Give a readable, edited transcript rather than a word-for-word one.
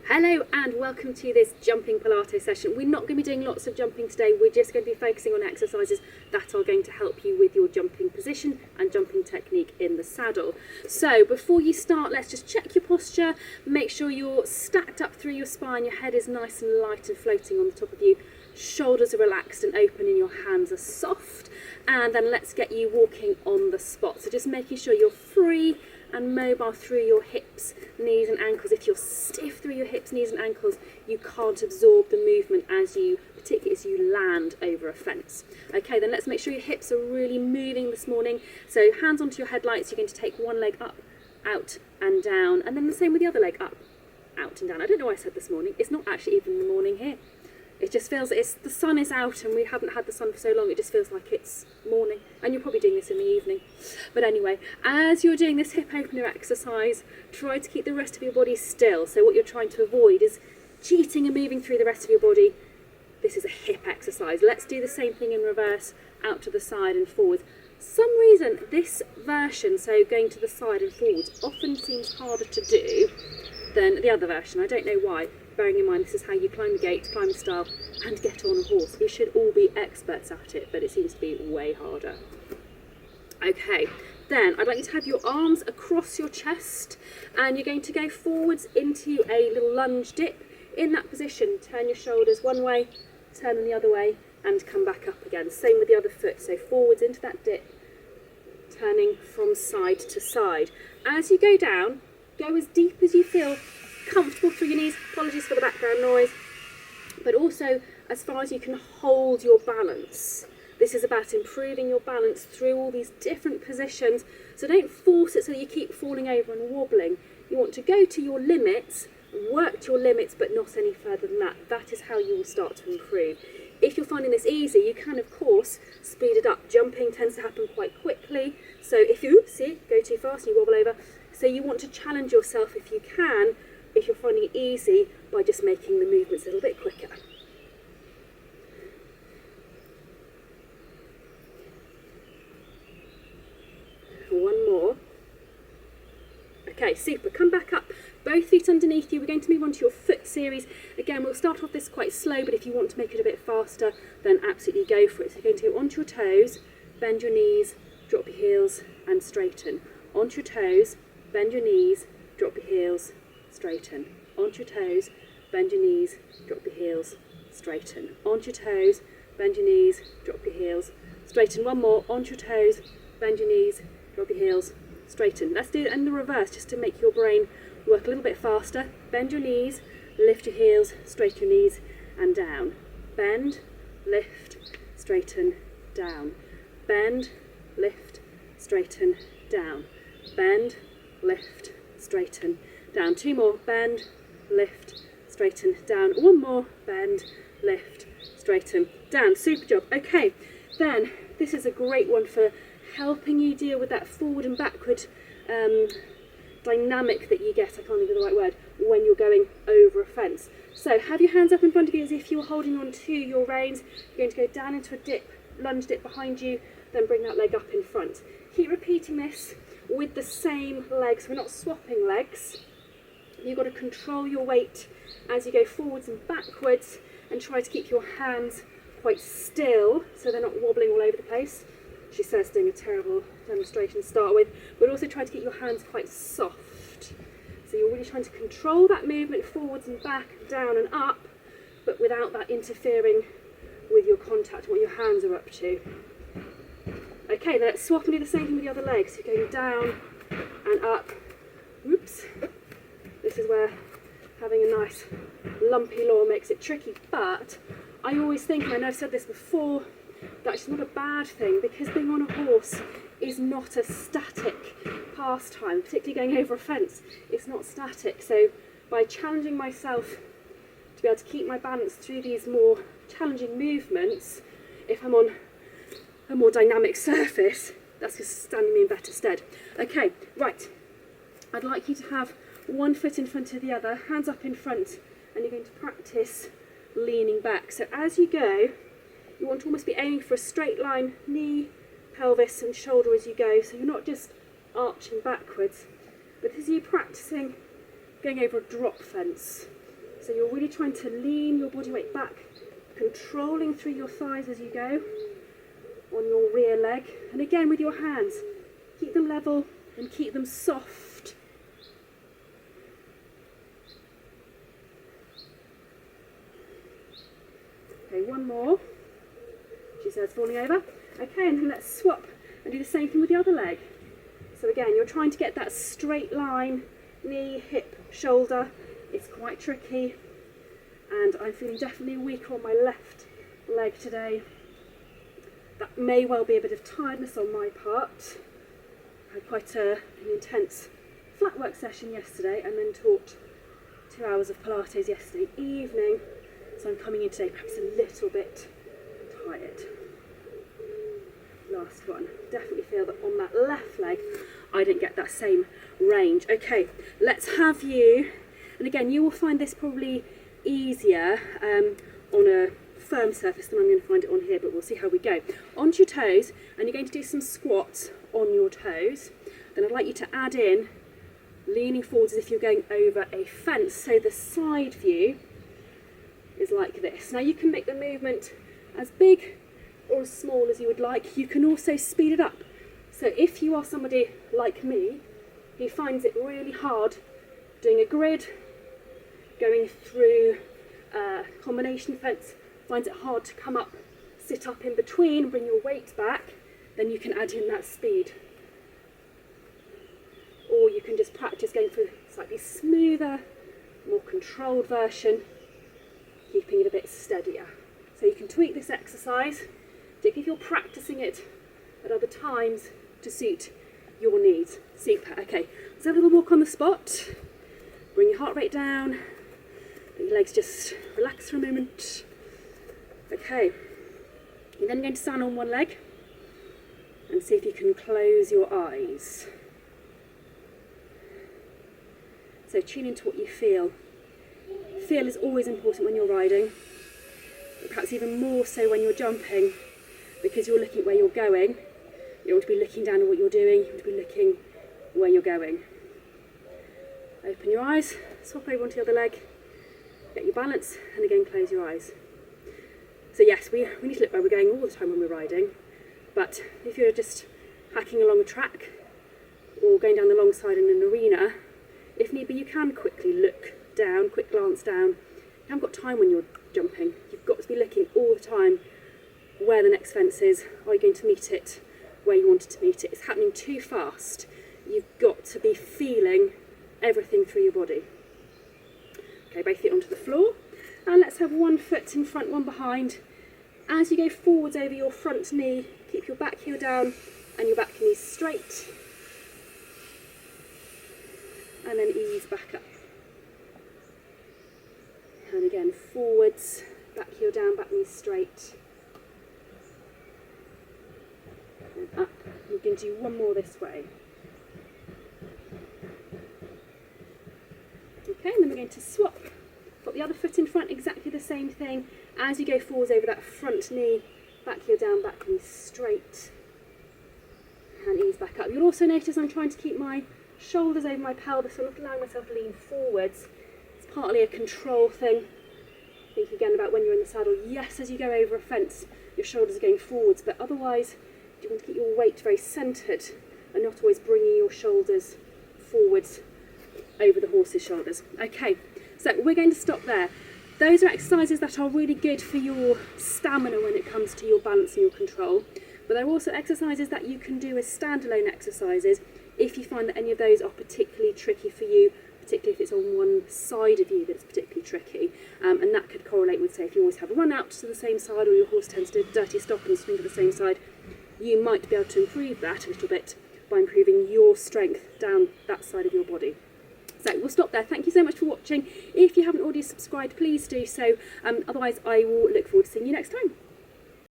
Hello and welcome to this jumping Pilates session. We're not going to be doing lots of jumping today, we're just going to be focusing on exercises that are going to help you with your jumping position and jumping technique in the saddle. So before you start, let's just check your posture, make sure you're stacked up through your spine, your head is nice and light and floating on the top of you, shoulders are relaxed and open and your hands are soft, and then let's get you walking on the spot. So just making sure you're free and mobile through your hips, knees and ankles. If you're stiff through your hips, knees and ankles, you can't absorb the movement particularly as you land over a fence. Okay, then let's make sure your hips are really moving this morning. So hands onto your headlights, you're going to take one leg up, out and down, and then the same with the other leg, up, out and down. I don't know why I said this morning, it's not actually even the morning here. It just feels the sun is out and we haven't had the sun for so long, it just feels like it's morning. And you're probably doing this in the evening. But anyway, as you're doing this hip opener exercise, try to keep the rest of your body still. So what you're trying to avoid is cheating and moving through the rest of your body. This is a hip exercise. Let's do the same thing in reverse, out to the side and forwards. Some reason this version, so going to the side and forwards, often seems harder to do than the other version. I don't know why. Bearing in mind this is how you climb the gates, climb the stile and get on a horse. We should all be experts at it, but it seems to be way harder. Okay, then I'd like you to have your arms across your chest and you're going to go forwards into a little lunge dip. In that position, turn your shoulders one way, turn them the other way and come back up again. Same with the other foot, so forwards into that dip, turning from side to side. As you go down, go as deep as you feel comfortable through your knees. Apologies for the background noise, but also as far as you can hold your balance. This is about improving your balance through all these different positions, so don't force it so that you keep falling over and wobbling. You want to go to your limits, work to your limits, but not any further than that. That is how you will start to improve. If you're finding this easy, you can of course speed it up. Jumping tends to happen quite quickly, so if you go too fast and you wobble over, so you want to challenge yourself if you can, if you're finding it easy, by just making the movements a little bit quicker. One more. Okay, super. Come back up. Both feet underneath you. We're going to move on to your foot series. Again, we'll start off this quite slow, but if you want to make it a bit faster, then absolutely go for it. So you're going to go onto your toes, bend your knees, drop your heels, and straighten. Onto your toes, bend your knees, drop your heels, straighten. Onto your toes, bend your knees, drop your heels, straighten. Onto your toes, bend your knees, drop your heels, straighten. One more. Onto your toes, bend your knees, drop your heels, straighten. Let's do it in the reverse just to make your brain work a little bit faster. Bend your knees, lift your heels, straighten your knees and down. Bend, lift, straighten, down. Bend, lift, straighten, down. Bend, lift, straighten, down. Two more. Bend, lift, straighten, down. One more. Bend, lift, straighten, down. Super job. Okay, then this is a great one for helping you deal with that forward and backward dynamic that you get, I can't think of the right word, when you're going over a fence. So have your hands up in front of you as if you were holding on to your reins. You're going to go down into a dip, lunge dip behind you, then bring that leg up in front. Keep repeating this with the same legs. We're not swapping legs. You've got to control your weight as you go forwards and backwards and try to keep your hands quite still so they're not wobbling all over the place. She says doing a terrible demonstration to start with, but also try to keep your hands quite soft. So you're really trying to control that movement forwards and back, down and up, but without that interfering with your contact, what your hands are up to. Okay, then let's swap and do the same thing with the other legs. You're going down and up. Oops. This is where having a nice lumpy lower makes it tricky, but I always think, and I know I've said this before, that's not a bad thing, because being on a horse is not a static pastime, particularly going over a fence. It's not static, so by challenging myself to be able to keep my balance through these more challenging movements, if I'm on a more dynamic surface, that's just standing me in better stead. Okay, right, I'd like you to have one foot in front of the other, hands up in front, and you're going to practice leaning back. So as you go, you want to almost be aiming for a straight line, knee, pelvis and shoulder as you go, so you're not just arching backwards, but as you're practicing going over a drop fence, So you're really trying to lean your body weight back, controlling through your thighs as you go on your rear leg. And again with your hands, keep them level and keep them soft. Okay, one more. She says falling over. Okay, and then let's swap and do the same thing with the other leg. So again, you're trying to get that straight line, knee, hip, shoulder. It's quite tricky, and I'm feeling definitely weaker on my left leg today. That may well be a bit of tiredness on my part. I had quite an intense flat work session yesterday and then taught 2 hours of Pilates yesterday evening, so I'm coming in today perhaps a little bit tired. Last one. Definitely feel that on that left leg I didn't get that same range. Okay, let's have you, and again you will find this probably easier on a firm surface than I'm going to find it on here, but we'll see how we go. Onto your toes, and you're going to do some squats on your toes. Then I'd like you to add in leaning forwards as if you're going over a fence. So the side view is like this. Now you can make the movement as big or as small as you would like. You can also speed it up. So if you are somebody like me who finds it really hard doing a grid, going through a combination fence, finds it hard to come up, sit up in between, bring your weight back, then you can add in that speed. Or you can just practice going through a slightly smoother, more controlled version, keeping it a bit steadier. So you can tweak this exercise, particularly if you're practicing it at other times to suit your needs. Super. Okay, let's have a little walk on the spot. Bring your heart rate down. Let your legs just relax for a moment. Okay, you're then going to stand on one leg and see if you can close your eyes. So tune into what you feel. Feel is always important when you're riding, but perhaps even more so when you're jumping, because you're looking at where you're going. You don't want to be looking down at what you're doing, you want to be looking where you're going. Open your eyes, swap over onto the other leg, get your balance, and again close your eyes. So yes, we need to look where we're going all the time when we're riding, but if you're just hacking along a track or going down the long side in an arena, if need be you can quickly look down, quick glance down. You haven't got time when you're jumping. You've got to be looking all the time where the next fence is. Are you going to meet it where you wanted to meet it? It's happening too fast. You've got to be feeling everything through your body. Okay, both feet onto the floor. And let's have one foot in front, one behind. As you go forwards over your front knee, keep your back heel down and your back knee straight. And then ease back up. And again, forwards, back heel down, back knee straight. And up. We're going to do one more this way. Okay, and then we're going to swap. Put the other foot in front, exactly the same thing. As you go forwards over that front knee, back heel down, back knee straight. And ease back up. You'll also notice I'm trying to keep my shoulders over my pelvis. I'm not allowing myself to lean forwards. It's partly a control thing. Think again about when you're in the saddle. Yes, as you go over a fence, your shoulders are going forwards, but otherwise you want to keep your weight very centred and not always bringing your shoulders forwards over the horse's shoulders. Okay, so we're going to stop there. Those are exercises that are really good for your stamina when it comes to your balance and your control, but they're also exercises that you can do as standalone exercises if you find that any of those are particularly tricky for you, particularly if it's on one side of you that's particularly tricky, and that could correlate with, say, if you always have a run out to the same side or your horse tends to dirty stop and swing to the same side, you might be able to improve that a little bit by improving your strength down that side of your body. So we'll stop there. Thank you so much for watching. If you haven't already subscribed, please do so. Otherwise, I will look forward to seeing you next time.